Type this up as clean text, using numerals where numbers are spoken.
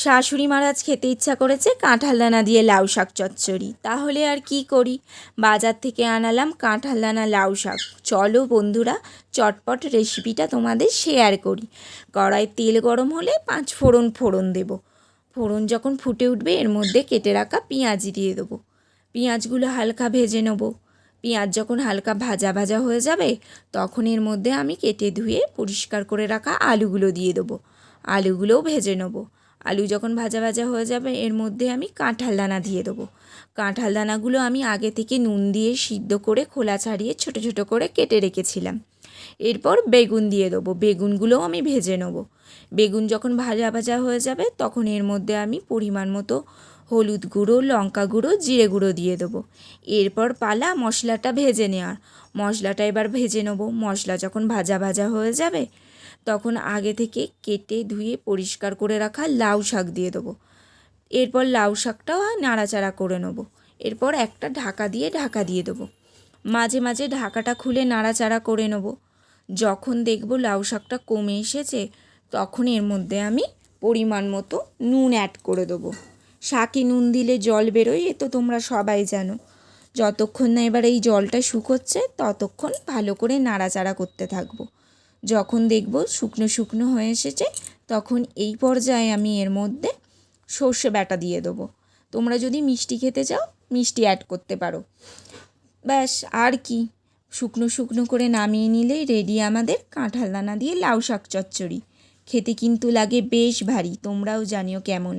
শাশুড়ি মারাজ খেতে ইচ্ছা করেছে কাঁঠাল দানা দিয়ে লাউ শাক চচ্চড়ি। তাহলে আর কি করি, বাজার থেকে আনালাম কাঁঠাল দানা লাউ শাক। চলো বন্ধুরা, চটপট রেসিপিটা তোমাদের শেয়ার করি। কড়াই তেল গরম হলে 5 ফোড়ন দেব। ফোড়ন যখন ফুটে উঠবে এর মধ্যে কেটে রাখা পেঁয়াজ দিয়ে দেবো। পেঁয়াজগুলো হালকা ভেজে নেব। পেঁয়াজ যখন হালকা ভাজা ভাজা হয়ে যাবে তখন এর মধ্যে আমি কেটে ধুয়ে পরিষ্কার করে রাখা আলুগুলো দিয়ে দেবো। আলুগুলোও ভেজে নেবো। আলু যখন ভাজা ভাজা হয়ে যাবে এর মধ্যে আমি কাঁঠাল দানা দিয়ে দেবো। কাঁঠাল দানাগুলো আমি আগে থেকে নুন দিয়ে সিদ্ধ করে খোলা ছাড়িয়ে ছোট ছোট করে কেটে রেখেছিলাম। এরপর বেগুন দিয়ে দেবো। বেগুনগুলোও আমি ভেজে নেবো। বেগুন যখন ভাজা ভাজা হয়ে যাবে তখন এর মধ্যে আমি পরিমাণ মতো হলুদ গুঁড়ো, লঙ্কা গুঁড়ো, জিরে গুঁড়ো দিয়ে দেবো। এরপর পালা মশলাটা ভেজে নেওয়ার। মশলাটা এবার ভেজে নেবো। মশলা যখন ভাজা ভাজা হয়ে যাবে তখন আগে থেকে কেটে ধুয়ে পরিষ্কার করে রাখা লাউ শাক দিয়ে দেবো। এরপর লাউ শাকটাও নাড়াচাড়া করে নেবো। এরপর একটা ঢাকা দিয়ে দেবো। মাঝে মাঝে ঢাকাটা খুলে নাড়াচাড়া করে নেবো। যখন দেখব লাউ শাকটা কমে এসেছে তখন এর মধ্যে আমি পরিমাণ মতো নুন অ্যাড করে দেবো। শাকে নুন দিলে জল বেরোয়, এ তো তোমরা সবাই জানো। যতক্ষণ না এবার এই জলটা শুকোচ্ছে ততক্ষণ ভালো করে নাড়াচাড়া করতে থাকবো। যখন দেখব শুকনো শুকনো হয়ে এসেছে তখন এই পর্যায়ে আমি এর মধ্যে সর্ষে বাটা দিয়ে দেবো। তোমরা যদি মিষ্টি খেতে চাও মিষ্টি অ্যাড করতে পারো। ব্যাস, আর কি, শুকনো শুকনো করে নামিয়ে নিলেই রেডি আমাদের কাঁঠাল দানা দিয়ে লাউ শাক চচ্চড়ি। খেতে কিন্তু লাগে বেশ ভারী, তোমরাও জানিও কেমন।